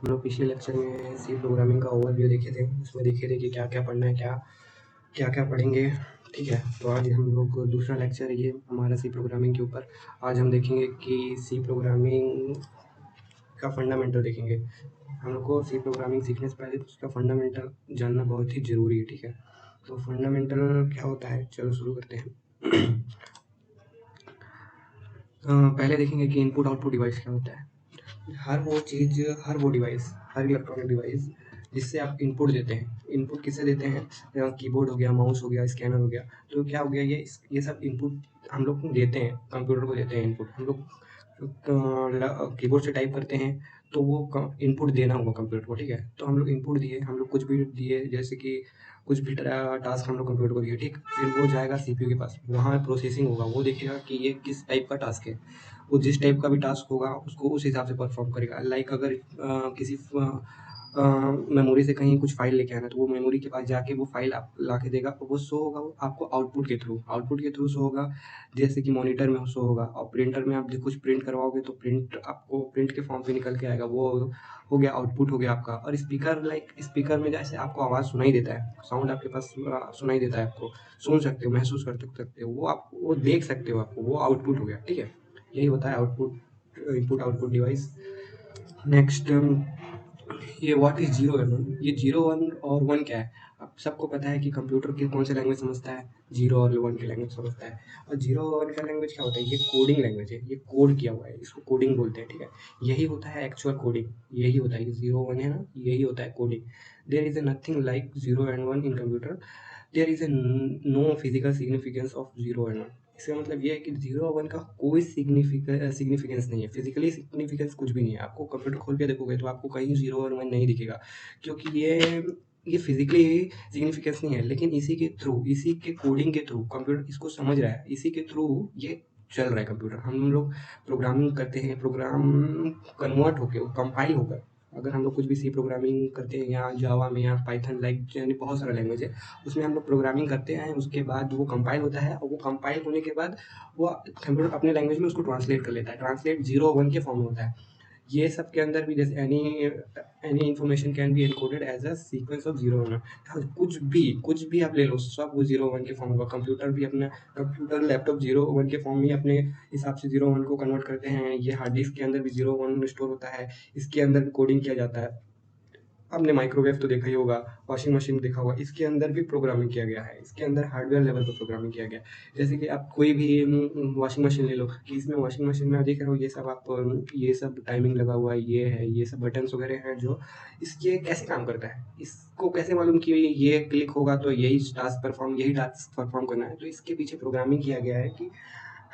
हम लोग पिछले लेक्चर में सी प्रोग्रामिंग का ओवरव्यू देखे थे, उसमें देखे थे कि क्या क्या पढ़ना है, क्या क्या पढ़ेंगे। ठीक है, तो आज हम लोग दूसरा लेक्चर है ये हमारा सी प्रोग्रामिंग के ऊपर। आज हम देखेंगे कि सी प्रोग्रामिंग का फंडामेंटल देखेंगे। हम लोग को सी प्रोग्रामिंग सीखने से पहले उसका फंडामेंटल जानना बहुत ही ज़रूरी है। ठीक है, तो फंडामेंटल क्या होता है, चलो शुरू करते हैं। पहले देखेंगे कि इनपुट आउटपुट डिवाइस क्या होता है। हर वो चीज़, हर वो डिवाइस, हर इलेक्ट्रॉनिक डिवाइस जिससे आप इनपुट देते हैं। इनपुट किससे देते हैं? कीबोर्ड हो गया, माउस हो गया, स्कैनर हो गया। तो क्या हो गया, ये सब इनपुट हम लोग देते हैं, कंप्यूटर को देते हैं इनपुट। हम लोग कीबोर्ड से टाइप करते हैं तो वो इनपुट देना होगा कंप्यूटर को। ठीक है, तो हम लोग इनपुट दिए, हम लोग कुछ भी दिए, जैसे कि कुछ भी टास्क हम लोग कंप्यूटर को दिए। ठीक, फिर वो जाएगा सीपीयू के पास, वहाँ प्रोसेसिंग होगा, वो देखेगा कि ये किस टाइप का टास्क है। वो जिस टाइप का भी टास्क होगा उसको उस हिसाब से परफॉर्म करेगा। लाइक अगर किसी मेमोरी से कहीं कुछ फाइल लेके आना है तो वो मेमोरी के पास जाके वो फाइल आप ला के देगा, वो शो होगा वो आपको आउटपुट के थ्रू शो होगा। जैसे कि मॉनिटर में शो होगा, और प्रिंटर में आप कुछ प्रिंट करवाओगे तो प्रिंट आपको प्रिंट के फॉर्म पे निकल के आएगा, वो हो गया आउटपुट हो गया आपका। और स्पीकर, लाइक स्पीकर में जैसे आपको आवाज़ सुनाई देता है, साउंड आपके पास सुनाई देता है, आपको सुन सकते हो, महसूस कर सकते हो, वो आप वो देख सकते हो, आपको वो आउटपुट हो गया। ठीक है, यही होता है output, input output device. Next, ये व्हाट इज़ 0 एंड 1। ये 0 1 और 1 क्या है? अब सबको पता है कि कंप्यूटर की कौन सी लैंग्वेज समझता है, 0 और 1 की लैंग्वेज समझता है। और 0 और 1 का लैंग्वेज क्या होता है? ये कोडिंग लैंग्वेज है, ये कोड किया हुआ है, इसको कोडिंग बोलते हैं। ठीक है, यही होता है एक्चुअल कोडिंग, यही होता है। ये 0 1 है ना, यही होता है coding. There is nothing like 0 and 1 in computer. There is no physical significance of 0 and 1। इसका मतलब ये है कि 0 और 1 का कोई सिग्निफिकेंस नहीं है, फिजिकली सिग्निफिकेंस कुछ भी नहीं है। आपको कंप्यूटर खोल के देखोगे तो आपको कहीं 0 और 1 नहीं दिखेगा, क्योंकि ये फिजिकली सिग्निफिकेंस नहीं है। लेकिन इसी के थ्रू, इसी के कोडिंग के थ्रू कंप्यूटर इसको समझ रहा है, इसी के थ्रू ये चल रहा है कंप्यूटर। हम लोग प्रोग्रामिंग करते हैं, प्रोग्राम कन्वर्ट होके, कंपाइल होकर, अगर हम लोग कुछ भी सी प्रोग्रामिंग करते हैं या जावा में या पाइथन, लाइक यानी बहुत सारा लैंग्वेज है, उसमें हम लोग प्रोग्रामिंग करते हैं। उसके बाद वो कंपाइल होता है, और वो कंपाइल होने के बाद वो कंप्यूटर अपने लैंग्वेज में उसको ट्रांसलेट कर लेता है। ट्रांसलेट 0 1 के फॉर्म में होता है। ये सब के अंदर भी, जैसे any information can be encoded as a sequence of 0 1। कुछ भी आप ले लो, सब वो 0 1 के फॉर्म होगा। कंप्यूटर लैपटॉप 0 1 के फॉर्म में अपने हिसाब से 0 1 को कन्वर्ट करते हैं। ये हार्ड डिस्क के अंदर भी 0 1 स्टोर होता है, इसके अंदर भी कोडिंग किया जाता है। आपने माइक्रोवेव तो देखा ही होगा, वॉशिंग मशीन देखा होगा, इसके अंदर भी प्रोग्रामिंग किया गया है, इसके अंदर हार्डवेयर लेवल पर प्रोग्रामिंग किया गया है। जैसे कि आप कोई भी वॉशिंग मशीन ले लो, कि इसमें वॉशिंग मशीन में आप देख रहे हो, ये सब आप ये सब टाइमिंग लगा हुआ है, ये है, ये सब बटन्स वगैरह हैं जो इसके कैसे काम करता है, इसको कैसे मालूम कि ये क्लिक होगा तो यही टास्क परफॉर्म करना है। तो इसके पीछे प्रोग्रामिंग किया गया है कि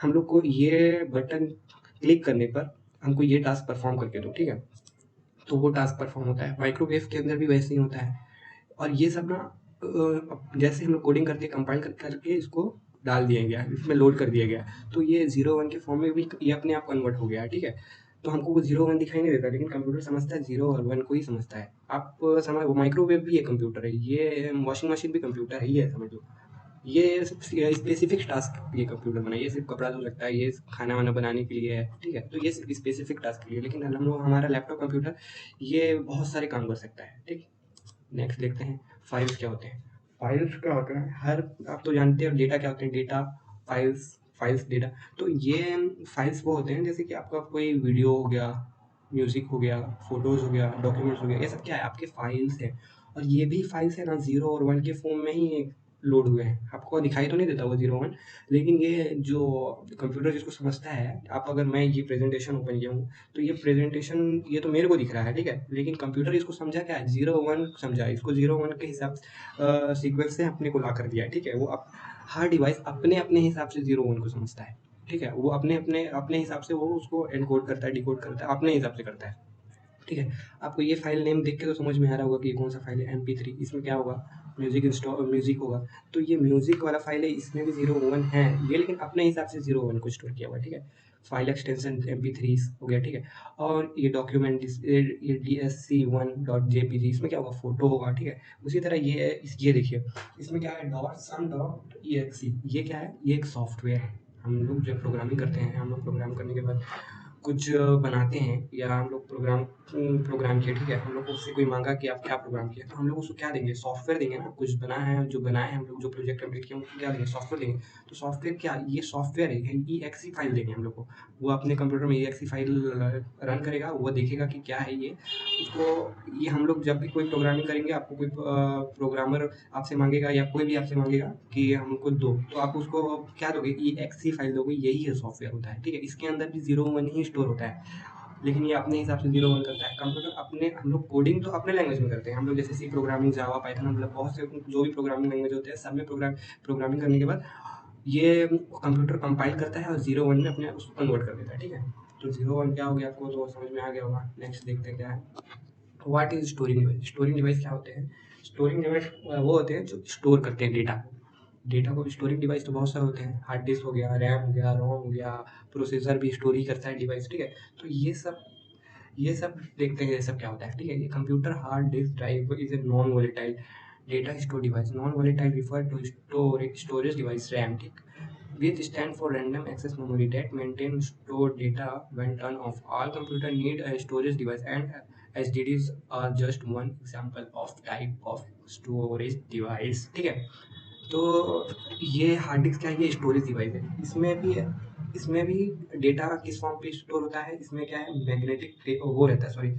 हम लोग को ये बटन क्लिक करने पर हमको ये टास्क परफॉर्म करके दो। ठीक है, तो वो टास्क परफॉर्म होता है। माइक्रोवेव के अंदर भी वैसे ही होता है। और ये सब ना जैसे हम लोग कोडिंग करके कंपाइल करके इसको डाल दिया गया, इसमें लोड कर दिया गया, तो ये 0 1 के फॉर्म में भी ये अपने आप कन्वर्ट हो गया है। ठीक है, तो हमको वो 0 1 दिखाई नहीं देता, लेकिन कंप्यूटर समझता है 0 और 1 को ही समझता है। आप समझ, वो माइक्रोवेव भी एक कंप्यूटर है, ये वॉशिंग मशीन भी कंप्यूटर है, ये समझ लो। ये स्पेसिफिक टास्क ये कंप्यूटर बना, ये सिर्फ कपड़ा धो सकता है, ये खाना वाना बनाने के लिए है। ठीक है, तो ये सिर्फ स्पेसिफिक टास्क के लिए। लेकिन हम लोग, हमारा लैपटॉप कंप्यूटर ये बहुत सारे काम कर सकता है। ठीक, नेक्स्ट देखते हैं फाइल्स क्या होते हैं। फाइल्स क्या होता है, हर, आप तो जानते हो डेटा क्या होते हैं, डेटा, फाइल्स, फाइल्स डेटा। तो ये फाइल्स वो होते हैं, जैसे कि आपका कोई वीडियो हो गया, म्यूजिक हो गया, फोटोज हो गया, डॉक्यूमेंट्स हो गया, ये सब क्या है, आपके फाइल्स हैं। और ये भी फाइल्स है ना, 0 और 1 के फॉर्म में ही लोड हुए हैं। आपको दिखाई तो नहीं देता वो 0 1, लेकिन ये जो कंप्यूटर जिसको समझता है, आप अगर मैं ये प्रेजेंटेशन ओपन किया हूँ, तो ये प्रेजेंटेशन, ये तो मेरे को दिख रहा है। ठीक है, लेकिन कंप्यूटर इसको समझा क्या है, 0 1 समझा, इसको 0 1 के हिसाब सीक्वेंस से अपने को ला कर दिया है। ठीक है, वो हर डिवाइस अपने अपने हिसाब से 0 1 को समझता है। ठीक है, वो अपने अपने अपने हिसाब से वो उसको एनकोड करता है, डिकोड करता है, अपने हिसाब से करता है। ठीक है, आपको ये फाइल नेम देख के तो समझ में आ रहा होगा कि ये कौन सा फाइल है, MP3। इसमें क्या होगा, म्यूजिक होगा। तो ये म्यूजिक वाला फाइल है, इसमें भी 0 1 है ये, लेकिन अपने हिसाब से 0 1 को स्टोर किया हुआ है। ठीक है, फाइल एक्सटेंशन MP3 हो गया। ठीक है, और ये डॉक्यूमेंट, ये DSC1.jpg, इसमें क्या होगा, फोटो होगा। ठीक है, उसी तरह ये देखिए, इसमें क्या है, .sum.exe, ये क्या है, ये एक सॉफ्टवेयर है। हम लोग जब प्रोग्रामिंग करते हैं, हम लोग प्रोग्राम करने के बाद कुछ बनाते हैं या हम लोग प्रोग्राम किया, ठीक है, हम लोग को उससे कोई मांगा कि आप क्या प्रोग्राम किया, तो हम लोग उसको क्या देंगे, सॉफ्टवेयर देंगे ना। कुछ बना है, जो बनाए हैं हम लोग, जो प्रोजेक्ट कंप्लीट किया उसको क्या देंगे, सॉफ्टवेयर देंगे। तो सॉफ्टवेयर क्या, ये सॉफ्टवेयर है, ई एक्सी फाइल देंगे हम लोग को। वो अपने कंप्यूटर में ई एक्सी फाइल रन करेगा, वो देखेगा कि क्या है ये, उसको ये हम लोग जब भी कोई प्रोग्रामिंग करेंगे, आपको कोई प्रोग्रामर आपसे मांगेगा या कोई भी आपसे मांगेगा कि हमको दो, तो आप उसको क्या दोगे, ई एक्सी फाइल दोगे। यही है सॉफ्टवेयर होता है, ठीक है। इसके अंदर भी 0 1 ही स्टोर होता है, लेकिन ये अपने हिसाब से 0 1 करता है। कंप्यूटर अपने, हम लोग कोडिंग तो अपने लैंग्वेज में करते हैं हम लोग, जैसे सी प्रोग्रामिंग, जावा, पाइथन, मतलब बहुत से जो भी प्रोग्रामिंग लैंग्वेज होते हैं, सब में प्रोग्रामिंग करने के बाद ये कंप्यूटर कंपाइल करता है और 0 1 में अपने उसको कन्वर्ट कर देता है, ठीक है। तो 0 1 क्या हो गया, आपको तो समझ में आ गया होगा। नेक्स्ट देखते हैं क्या है। What is storing device. Storing device क्या होते हैं, स्टोरिंग डिवाइस वो होते हैं जो स्टोर करते हैं डेटा को। डेटा को स्टोरिंग डिवाइस तो बहुत सारे होते हैं, हार्ड डिस्क हो गया, रैम हो गया, रोम हो गया, प्रोसेसर भी स्टोर ही करता है डिवाइस, ठीक है। तो ये सब देखते हैं, ये सब क्या होता है, ठीक है। ये computer hard disk drive is a non volatile data store device. Non volatile refer to storage device, RAM, ठीक, which stand for random access memory that maintain stored data when turned off. All computer need a storage device, and HDDs are just one example of type of storage device, ठीक है। तो ये hard disk क्या है, ये storage device है। इसमें भी डेटा किस फॉर्म पे स्टोर होता है, इसमें क्या है, मैग्नेटिक वो रहता है, सॉरी,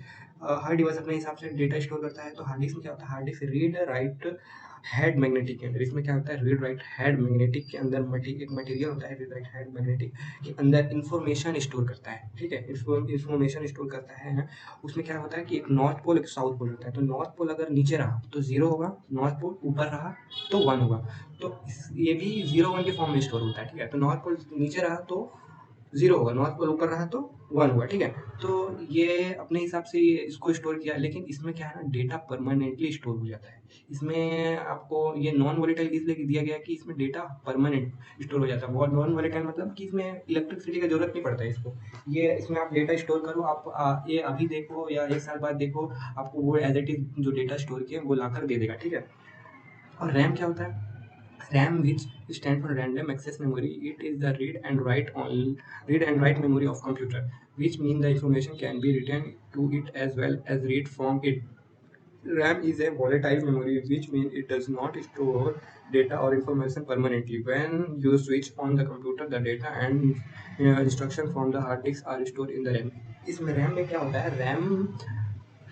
हर डिवाइस अपने हिसाब से डेटा स्टोर करता है। तो हार्ड डिस्क में क्या होता है, hard disk read write head magnetic के अंदर, इसमें क्या होता है, रीड राइट हेड मैग्नेटिक के अंदर एक मटेरियल होता है, रीड राइट हेड मैग्नेटिक के अंदर इंफॉर्मेशन स्टोर करता है, ठीक है। इंफॉर्मेशन स्टोर करता है। उसमें क्या होता है कि एक नॉर्थ पोल, एक साउथ पोल होता है। तो नॉर्थ पोल अगर नीचे रहा तो 0 होगा, नॉर्थ पोल ऊपर रहा तो 1 होगा। तो ये भी 0 1 के फॉर्म में स्टोर होता है, ठीक है। तो नॉर्थ पोल नीचे रहा तो 0 होगा, नॉर्थ पोल ऊपर रहा तो 1 होगा, ठीक है। तो ये अपने हिसाब से ये इसको स्टोर किया, लेकिन इसमें क्या है ना, डेटा परमानेंटली स्टोर हो जाता है। इसमें आपको ये नॉन वोलेटाइल इसलिए दिया गया है कि इसमें डेटा परमानेंट स्टोर हो जाता है। वो नॉन वोलेटाइल मतलब कि इसमें इलेक्ट्रिसिटी की जरूरत नहीं पड़ता है इसको। ये इसमें आप डेटा स्टोर करो, आप ये अभी देखो या 1 साल बाद देखो, आपको वो एज इट इज जो डेटा स्टोर किया वो लाकर दे देगा, ठीक है। और रैम क्या होता है, RAM, which stand for random access memory, it is the read and write memory of computer, which mean the information can be written to it as well as read from it. RAM is a volatile memory, which means it does not store data or information permanently. When you switch on the computer, the data and instruction from the hard disk are stored in the RAM. इसमें RAM में क्या होता है, RAM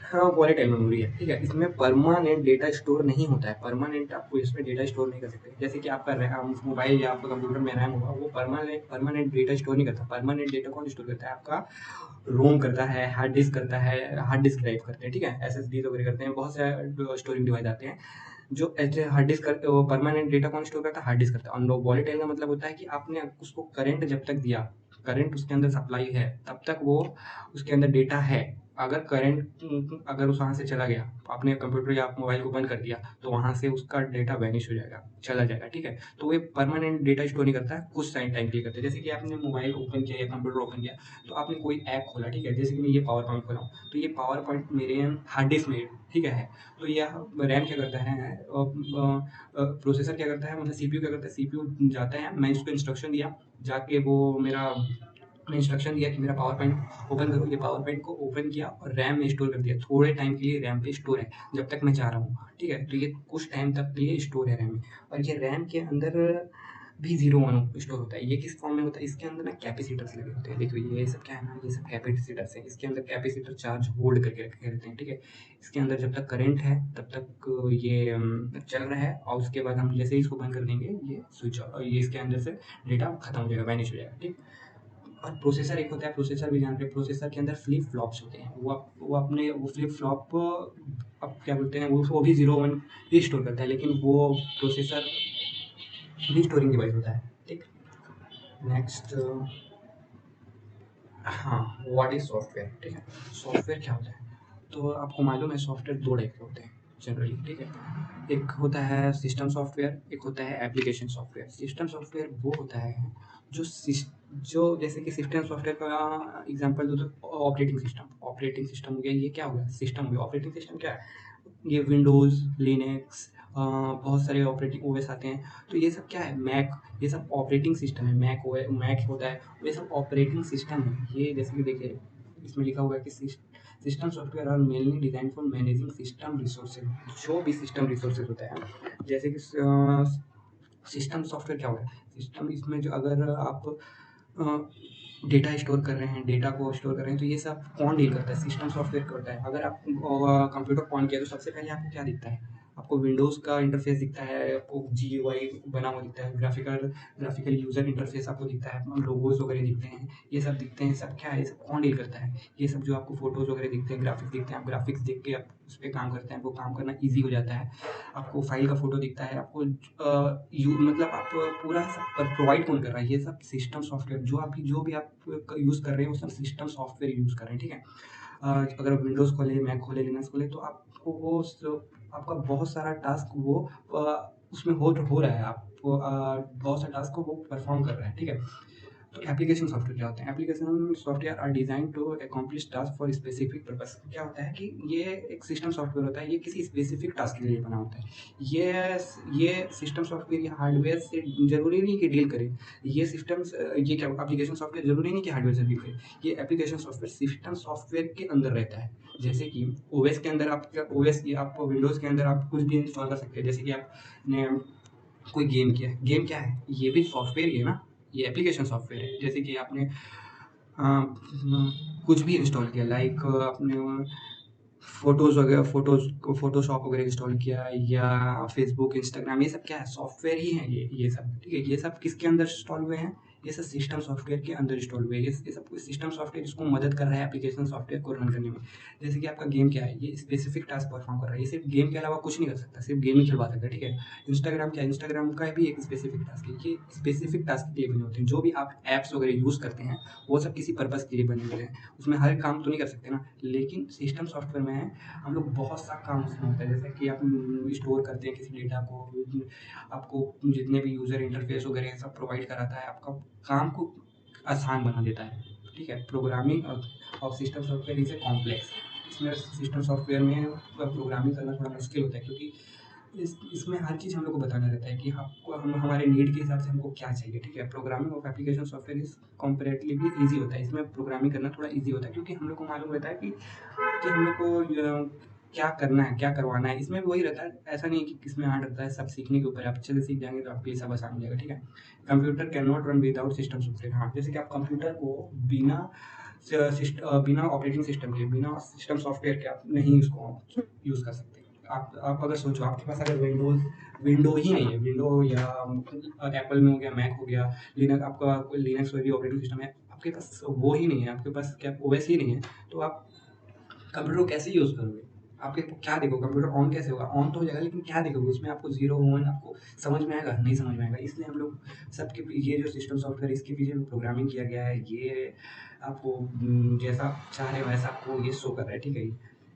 हाँ volatile memory है, ठीक है। इसमें परमानेंट डेटा स्टोर नहीं होता है, परमानेंट आपको इसमें डेटा स्टोर नहीं कर सकते। जैसे कि आपका मोबाइल या आपका कंप्यूटर में रैम होगा, वो परमानेंट डेटा स्टोर नहीं करता। परमानेंट डेटा कौन स्टोर करता है, आपका रोम करता है, हार्ड डिस्क करता है, हार्ड डिस्क ड्राइव करते हैं, ठीक है, SSD वगैरह करते हैं, बहुत सारे स्टोरेज डिवाइस आते हैं जो ऐसे हार्ड डिस्क करते, वो परमानेंट डेटा कौन स्टोर करता है, हार्ड डिस्क करता है। और वॉलेटाइल का मतलब होता है कि आपने उसको करंट जब तक दिया, करंट उसके अंदर सप्लाई है, तब तक वो उसके अंदर डेटा है। अगर करंट अगर उस वहाँ से चला गया, आपने कंप्यूटर या मोबाइल को बंद कर दिया, तो वहाँ से उसका डेटा वैनिश हो जाएगा, चला जाएगा, ठीक है। तो वो परमानेंट डेटा स्टोर नहीं करता है, कुछ टाइम के लिए करता है। जैसे कि आपने मोबाइल ओपन किया या कंप्यूटर ओपन किया, तो आपने कोई ऐप खोला, ठीक है, जैसे कि मैं ये पावर पॉइंट खोला हूँ, तो ये पावर पॉइंट मेरे हार्ड डिस्क में, ठीक है। तो यह रैम क्या करता है, प्रोसेसर क्या करता है, मतलब सीपीयू क्या करता है, सीपीयू जाता है, मैं इसको इंस्ट्रक्शन दिया, जाके वो मेरा मैं इंस्ट्रक्शन दिया कि मेरा पावर पॉइंट ओपन करो, ये पावर पॉइंट को ओपन किया और रैम में स्टोर कर दिया। थोड़े टाइम के लिए रैम पे स्टोर है, जब तक मैं चाह रहा हूँ, ठीक है। तो ये कुछ टाइम तक के लिए स्टोर है रैम में। और ये रैम के अंदर भी 0 1 स्टोर होता है। ये किस फॉर्म में होता है, इसके अंदर ना कैपेसिटर्स लगे होते हैं। देखो ये सब क्या है ना, ये सब कैपेसिटर्स है, इसके अंदर कैपेसिटर चार्ज होल्ड करके रखे रहते हैं, ठीक है। इसके अंदर जब तक करंट है तब तक ये चल रहा है, और उसके बाद हम जैसे ही इसको बंद कर देंगे, ये स्विच, ये इसके अंदर से डेटा खत्म हो जाएगा, वैनिश हो जाएगा, ठीक। और प्रोसेसर एक होता है, प्रोसेसर भी जानते हैं, प्रोसेसर के अंदर फ्लिप फ्लॉप्स होते हैं। वो अपने वो फ्लिप फ्लॉप अब क्या बोलते हैं, वो भी 0 1 ही स्टोर करता है, लेकिन वो प्रोसेसर भी स्टोरिंग डिवाइस होता है, ठीक। नेक्स्ट, हाँ, व्हाट इज सॉफ्टवेयर, ठीक है। सॉफ्टवेयर क्या होता है, तो आपको मालूम है सॉफ्टवेयर 2 टाइप के होते हैं जनरली, ठीक है। एक होता है सिस्टम सॉफ्टवेयर, एक होता है एप्लीकेशन सॉफ्टवेयर। सिस्टम सॉफ्टवेयर वो होता है जो जैसे कि सिस्टम सॉफ्टवेयर का एग्जांपल दो तो ऑपरेटिंग सिस्टम हो गया, ये क्या हो गया, सिस्टम हो गया। ऑपरेटिंग सिस्टम क्या है, ये विंडोज़, लिनक्स बहुत सारे ऑपरेटिंग ओएस आते हैं। तो ये सब क्या है, मैक, ये सब ऑपरेटिंग सिस्टम है। मैक ओए मैक होता है, ये सब ऑपरेटिंग सिस्टम है। ये जैसे कि देखिए इसमें लिखा हुआ है कि system software are mainly design for managing system resources. जो भी सिस्टम रिसोर्सेज होता है, जैसे कि सिस्टम सॉफ्टवेयर क्या होता है, सिस्टम इसमें जो अगर आप डेटा स्टोर कर रहे हैं, डेटा को स्टोर कर रहे हैं, तो ये सब कौन डील करता है, सिस्टम सॉफ्टवेयर करता है। अगर आप कंप्यूटर ऑन किया तो सबसे पहले आपको क्या दिखता है, आपको विंडोज़ का इंटरफेस दिखता है, आपको जीयूआई बना हुआ दिखता है, ग्राफिकल यूजर इंटरफेस आपको दिखता है, लोगोज वगैरह दिखते हैं, ये सब दिखते हैं। सब क्या है, ये सब कौन डील करता है, ये सब जो आपको फोटोज वगैरह दिखते हैं, ग्राफिक्स दिखते हैं, आप ग्राफिक्स देख के आप उस पर काम करते हैं, आपको काम करना ईजी हो जाता है। आपको फाइल का फोटो दिखता है, आपको मतलब आप पूरा सब प्रोवाइड कौन कर रहा है, ये सब सिस्टम सॉफ्टवेयर। जो भी आप यूज़ कर रहे हैं वो सब सिस्टम सॉफ्टवेयर यूज़ कर रहे हैं, ठीक है। अगर आप विंडोज़ खोले, मैक खोले, लिनक्स खोले, तो आपको आपका बहुत सारा टास्क वो उसमें हो रहा है, आप बहुत सारे टास्क को वो परफॉर्म कर रहा है, ठीक है। तो एप्लीकेशन सॉफ्टवेयर क्या होते हैं, application software are design to accomplish task for specific purpose. क्या होता है कि ये एक सिस्टम सॉफ्टवेयर होता है, ये किसी स्पेसिफिक टास्क के लिए बना होता है। ये सिस्टम सॉफ्टवेयर या हार्डवेयर से जरूरी नहीं कि डील करे, ये सिस्टम्स ये क्या एप्लीकेशन सॉफ्टवेयर जरूरी नहीं कि हार्डवेयर से डील करे, ये एप्लीकेशन सॉफ्टवेयर सिस्टम सॉफ्टवेयर के अंदर रहता है। जैसे कि ओएस के अंदर ओएस आप विंडोज के अंदर आप कुछ भी इंस्टॉल कर सकते हैं। जैसे कि आपने कोई गेम किया, गेम क्या है, ये भी सॉफ्टवेयर ही है ना, ये एप्लीकेशन सॉफ्टवेयर है। जैसे कि आपने कुछ भी इंस्टॉल किया, लाइक आपने फोटोज वगैरह, फोटोशॉप वगैरह इंस्टॉल किया, या फेसबुक, इंस्टाग्राम, ये सब क्या है, सॉफ्टवेयर ही है। ये सब ठीक है, ये सब किसके अंदर इंस्टॉल हुए हैं, ये सब सिस्टम सॉफ्टवेयर के अंदर इंस्टॉल हुए हैं। ये सब सिस्टम सॉफ्टवेयर जिसको मदद कर रहा है एप्लीकेशन सॉफ्टवेयर को रन करने में। जैसे कि आपका गेम क्या है, ये स्पेसिफिक टास्क परफॉर्म कर रहा है, ये सिर्फ गेम के अलावा कुछ नहीं कर सकता, सिर्फ गेम ही खिलवा सकता है, ठीक है। इंस्टाग्राम क्या है, इंस्टाग्राम का भी एक स्पेसिफिक टास्क है, ये स्पेसिफिक टास्क के लिए बने होते हैं। जो भी आप ऐप्स वगैरह यूज़ करते हैं वो सब किसी पर्पज़ के लिए बने हुए हैं, उसमें हर काम तो नहीं कर सकते ना। लेकिन सिस्टम सॉफ्टवेयर में है, हम लोग बहुत सा काम उसमें होता है। जैसे कि आप स्टोर करते हैं किसी डेटा को, आपको जितने भी यूज़र इंटरफेस वगैरह सब प्रोवाइड कराता है, आपका काम को आसान बना देता है, ठीक है। Programming of system software is a complex. इसमें सिस्टम सॉफ्टवेयर में प्रोग्रामिंग करना थोड़ा मुश्किल होता है, क्योंकि इसमें हर चीज़ हम लोग को बताना रहता है कि आपको हमारे नीड के हिसाब से हमको क्या चाहिए, ठीक है। Programming of application software is comparatively easy होता है, इसमें प्रोग्रामिंग करना थोड़ा ईजी होता है, क्योंकि हम लोग को मालूम रहता है कि हम लोग को क्या करना है, क्या करवाना है। इसमें भी वही रहता है, ऐसा नहीं है कि किसमें हार्ड रहता है, सब सीखने के ऊपर है। आप अच्छे से सीख जाएंगे तो आपके लिए सब आसान हो जाएगा, ठीक है। Computer can not run without system software. हाँ, जैसे कि आप कंप्यूटर को बिना ऑपरेटिंग सिस्टम के, बिना सिस्टम सॉफ्टवेयर के आप नहीं उसको यूज़ कर सकते। आप अगर सोचो, आपके पास अगर विंडो ही नहीं है, विंडो या एप्पल में हो गया, मैक हो गया, लिनक्स, आपका लिनक्स में भी ऑपरेटिंग सिस्टम है, आपके पास वो ही नहीं है, आपके पास क्या ओएस ही नहीं है, तो आप कंप्यूटर को कैसे यूज़ करोगे? आपके क्या देखोगे, कंप्यूटर ऑन कैसे होगा? ऑन तो हो जाएगा, लेकिन क्या देखोगे उसमें, आपको 0 1 आपको समझ में आएगा? नहीं समझ में आएगा। इसलिए हम लोग ये जो सिस्टम सॉफ्टवेयर, इसके पीछे जो प्रोग्रामिंग किया गया है, ये आपको जैसा आप चाह रहे हो वैसा आपको ये शो कर रहा है, ठीक है।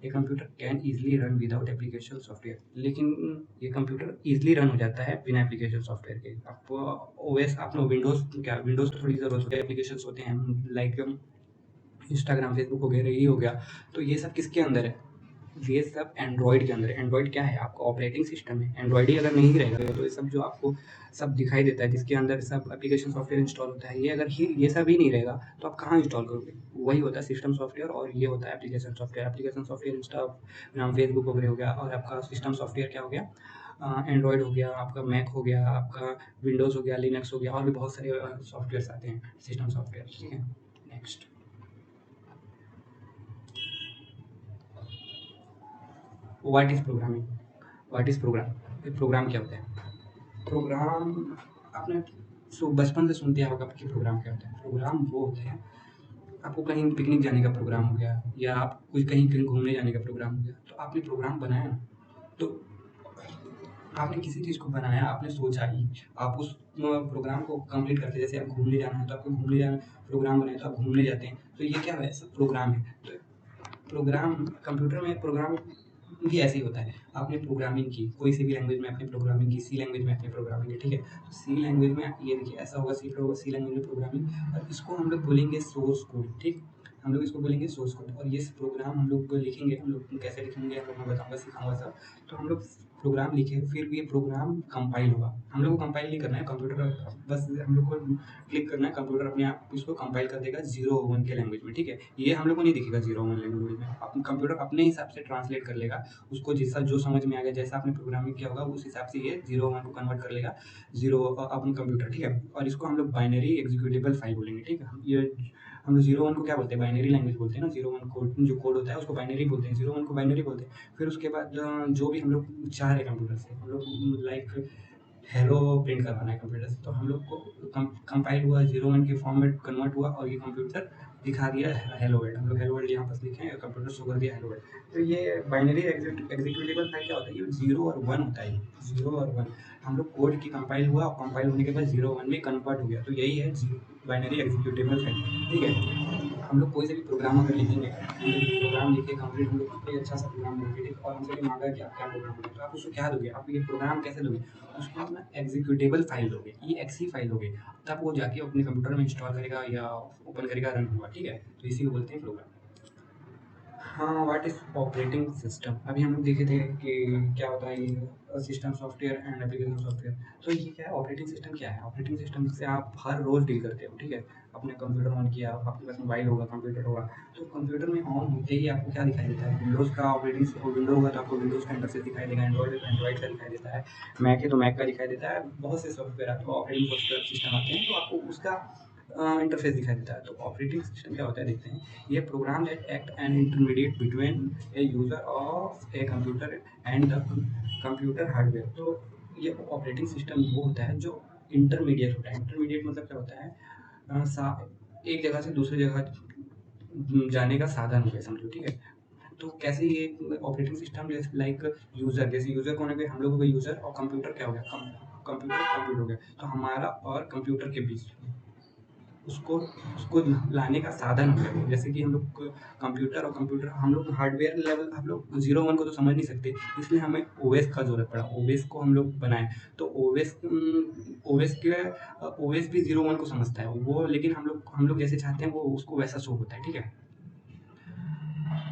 ये computer can easily run without application software, लेकिन ये कंप्यूटर ईज़िली रन हो जाता है बिना एप्लीकेशन सॉफ्टवेयर के। आपको ओएस, आपने विंडोज़ क्या, विंडोज़ तो थोड़ी ज़रूरत होती है, एप्लीकेशंस होते हैं लाइक इंस्टाग्राम, फेसबुक वगैरह, ये हो गया। तो ये सब किसके अंदर है, ये सब एंड्रॉयड के अंदर है। एंड्रॉयड क्या है, आपका ऑपरेटिंग सिस्टम है। एंड्रॉयड ही अगर नहीं रहेगा तो ये सब जो आपको सब दिखाई देता है, जिसके अंदर सब एप्लीकेशन सॉफ्टवेयर इंस्टॉल होता है, ये सब ही नहीं रहेगा तो आप कहाँ इंस्टॉल करोगे। वही होता है सिस्टम सॉफ्टवेयर, और ये होता है application software. Application software Instagram, Facebook वगैरह हो गया, और आपका सिस्टम सॉफ्टवेयर क्या हो गया, एंड्रॉयड हो गया, आपका मैक हो गया, आपका विंडोज़ हो गया, लिनक्स हो गया, और भी बहुत सारे सॉफ्टवेयर आते हैं सिस्टम सॉफ्टवेयर, ठीक है। Next, what is programming, what is program, program क्या होता है। प्रोग्राम आपने बचपन से सुनते आए होगा कि प्रोग्राम क्या होता है। प्रोग्राम वो होते हैं, आपको कहीं पिकनिक जाने का प्रोग्राम हो गया, या आप कुछ कहीं कहीं घूमने जाने का प्रोग्राम हो गया, तो आपने प्रोग्राम बनाया ना, तो आपने किसी चीज़ को बनाया, आपने सोचा ही, आप उस प्रोग्राम को कंप्लीट करते। जैसे आप घूमने जाना है तो आपको घूमने जाना, प्रोग्राम बनाए तो आप घूमने जाते हैं, तो ये क्या है, सब प्रोग्राम है। तो प्रोग्राम, कंप्यूटर में प्रोग्राम भी ऐसे ही होता है। आपने प्रोग्रामिंग की, कोई सी भी लैंग्वेज में आपने प्रोग्रामिंग की, सी लैंग्वेज में आपने प्रोग्रामिंग की, ठीक है। तो सी लैंग्वेज में ये देखिए ऐसा होगा, सी लैंग्वेज में प्रोग्रामिंग, और इसको हम लोग बोलेंगे सोर्स कोड, ठीक। हम लोग इसको बोलेंगे सोर्स कोड। और ये प्रोग्राम हम लोग लिखेंगे, हम लोग कैसे लिखेंगे हम लोग मैं बताऊँगा, सिखाऊँगा सब। तो हम लोग प्रोग्राम लिखे, फिर ये प्रोग्राम कंपाइल होगा। हम लोग को कंपाइल नहीं करना है, कंप्यूटर बस हम लोग को क्लिक करना है, कंप्यूटर अपने आप इसको कंपाइल कर देगा 0 1 के लैंग्वेज में, ठीक है। ये हम लोग को नहीं दिखेगा 0 1 लैंग्वेज में, कंप्यूटर अपने हिसाब से ट्रांसलेट कर लेगा उसको, जैसा जो समझ में आ गया, जैसा आपने प्रोग्रामिंग किया होगा उस हिसाब से ये 0 1 को कन्वर्ट कर लेगा जीरो अपने कंप्यूटर, ठीक है। और इसको हम लोग बाइनरी एग्जीक्यूटेबल फाइल बोलेंगे, ठीक है। ये हम लोग 0 1 को क्या बोलते हैं, बाइनरी लैंग्वेज बोलते हैं ना। 0 1 कोड जो कोड होता है उसको बाइनरी बोलते हैं, 0 1 को बाइनरी बोलते हैं। फिर उसके बाद जो भी हम लोग चाह रहे हैं कंप्यूटर से, हम लोग लाइक हेलो प्रिंट करवाना है कंप्यूटर से, तो हम लोग को कंपाइल हुआ 0 1 के फॉर्म में कन्वर्ट हुआ और ये कंप्यूटर दिखा दिया हेलो वर्ल्ड। हम लोग हेलो वर्ल्ड यहाँ पर लिखे हैं, कंप्यूटर शो कर दिया हेलो वर्ल्ड। तो ये बाइनरी एग्जीक्यूटेबल फाइल क्या होता है, ये 0 और 1 होता है, 0 और 1। हम लोग कोड की कंपाइल हुआ और कंपाइल होने के बाद 0 1 में कन्वर्ट हो गया, तो यही है बाइनरी एग्जीक्यूटेबल फाइल, ठीक है। हम लोग कोई से भी प्रोग्राम अगर लिखेंगे, प्रोग्राम लिखे कंप्लीट, हम लोग कोई अच्छा सा प्रोग्राम लिखे, ठीक, और हमसे ये मांगा कि आप क्या प्रोग्राम लिखे, तो आप उसको क्या दोगे, आप ये प्रोग्राम कैसे दोगे, उसको आप ना एग्जीक्यूटेबल फाइल दोगे, ये एक्सी फाइल दोगे, तब वो जाके अपने कंप्यूटर में इंस्टॉल करेगा या ओपन करेगा, रन होगा, ठीक है। तो इसी को बोलते हैं प्रोग्राम। हाँ, व्हाट इज ऑपरेटिंग सिस्टम, अभी हम लोग देखे थे कि क्या होता है ये system software and application software. तो ये क्या है, ऑपरेटिंग सिस्टम क्या है, ऑपरेटिंग सिस्टम से आप हर रोज डील करते हो, ठीक है। अपने कंप्यूटर ऑन किया, आपके पास मोबाइल होगा, कंप्यूटर होगा, तो कंप्यूटर में ऑन होते ही आपको क्या दिखाई देता है, विंडोज़ का ऑपरेटिंग विंडो होगा तो आपको विंडोज़ का इंटरफेस दिखाई देगा, एंड्रॉइड है तो एंड्रॉइड का दिखाई देता है, मैक है तो मैक का दिखाई देता है। बहुत से सॉफ्टवेयर आते हैं, ऑपरेटिंग सॉफ्टवेयर सिस्टम आते हैं, तो आपको उसका इंटरफेस दिखाई देता है। तो ऑपरेटिंग सिस्टम क्या होता है देखते हैं। ये program that act an intermediate between a user of a computer and the computer hardware. तो ये ऑपरेटिंग सिस्टम वो होता है जो इंटरमीडिएट होता है। इंटरमीडिएट मतलब क्या होता है, एक जगह से दूसरी जगह जाने का साधन हो गया, समझो, ठीक है। तो कैसे ये ऑपरेटिंग सिस्टम जैसे लाइक यूजर, जैसे यूजर कौन है, हम लोगों का यूजर, और कंप्यूटर क्या हो गया, कंप्यूटर हो गया। तो हमारा और कंप्यूटर के बीच उसको उसको लाने का साधन हो गया। जैसे कि हम लोग कंप्यूटर और कंप्यूटर, हम लोग हार्डवेयर लेवल, हम लोग 0 1 को तो समझ नहीं सकते, इसलिए हमें ओएस का ज़रूरत पड़ा, ओएस को हम लोग बनाए। तो ओएस ओएस भी 0 1 को समझता है वो, लेकिन हम लोग जैसे चाहते हैं वो उसको वैसा शो होता है, ठीक है।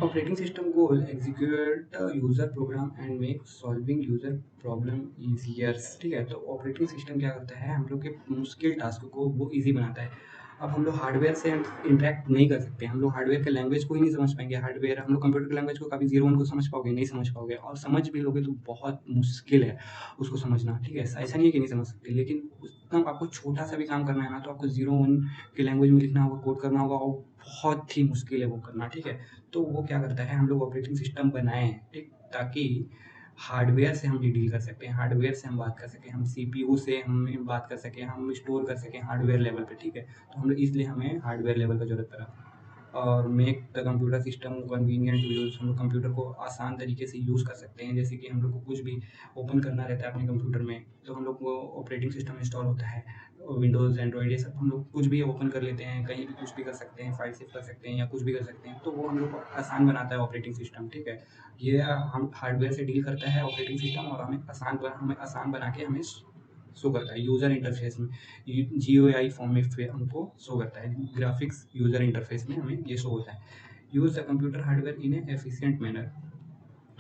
Operating system goal execute user program and make solving user problem easier, ठीक है। तो ऑपरेटिंग सिस्टम क्या करता है, हम लोग के मुश्किल टास्क को वो ईजी बनाता है। अब हम लोग हार्डवेयर से इंटरेक्ट नहीं कर सकते, हम लोग हार्डवेयर के लैंग्वेज को ही नहीं समझ पाएंगे। हार्डवेयर हम लोग कंप्यूटर के लैंग्वेज को कभी 0 1 को समझ पाओगे, नहीं समझ पाओगे, और समझ भी लोगे तो बहुत मुश्किल है उसको समझना, ठीक है। ऐसा नहीं है कि नहीं समझ सकते, लेकिन एकदम आपको छोटा सा भी काम करना है ना, तो आपको 0 1 के लैंग्वेज में लिखना होगा, कोड करना होगा, और बहुत ही मुश्किल है वो करना, ठीक है। तो वो क्या करता है, हम लोग ऑपरेटिंग सिस्टम बनाए हैं, ठीक, ताकि हार्डवेयर से हम डील कर सकते हैं, हार्डवेयर से हम बात कर सकें, हम सीपीयू से हम बात कर सकें, हम स्टोर कर सकें हार्डवेयर लेवल पे, ठीक है। तो हम लोग इसलिए हमें हार्डवेयर लेवल का ज़रूरत पड़ा। और make the computer system convenient to use, हम लोग कंप्यूटर को आसान तरीके से यूज़ कर सकते हैं। जैसे कि हम लोग को कुछ भी ओपन करना रहता है अपने कंप्यूटर में, तो हम लोग को ऑपरेटिंग सिस्टम इंस्टॉल होता है, विंडोज़ एंड्रॉइड ये सब हम लोग कुछ भी ओपन कर लेते हैं, कहीं भी कुछ भी कर सकते हैं, फाइल सेव कर सकते हैं या कुछ भी कर सकते हैं। तो वो हम लोग को आसान बनाता है ऑपरेटिंग सिस्टम, ठीक है। ये हम हार्डवेयर से डील करता है ऑपरेटिंग सिस्टम, और हमें आसान बना के हमें शो करता है यूज़र इंटरफेस में, जीयूआई फॉर्म में फिर हमको शो करता है, ग्राफिक्स यूज़र इंटरफेस में हमें ये शो होता है। Use the computer hardware in A efficient manner,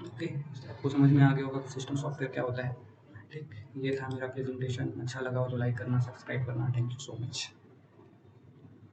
okay. आपको समझ में आ गया होगा सिस्टम सॉफ्टवेयर क्या होता है, ठीक। ये था मेरा प्रेजेंटेशन, अच्छा लगा हो तो लाइक करना, सब्सक्राइब करना, थैंक यू सो मच।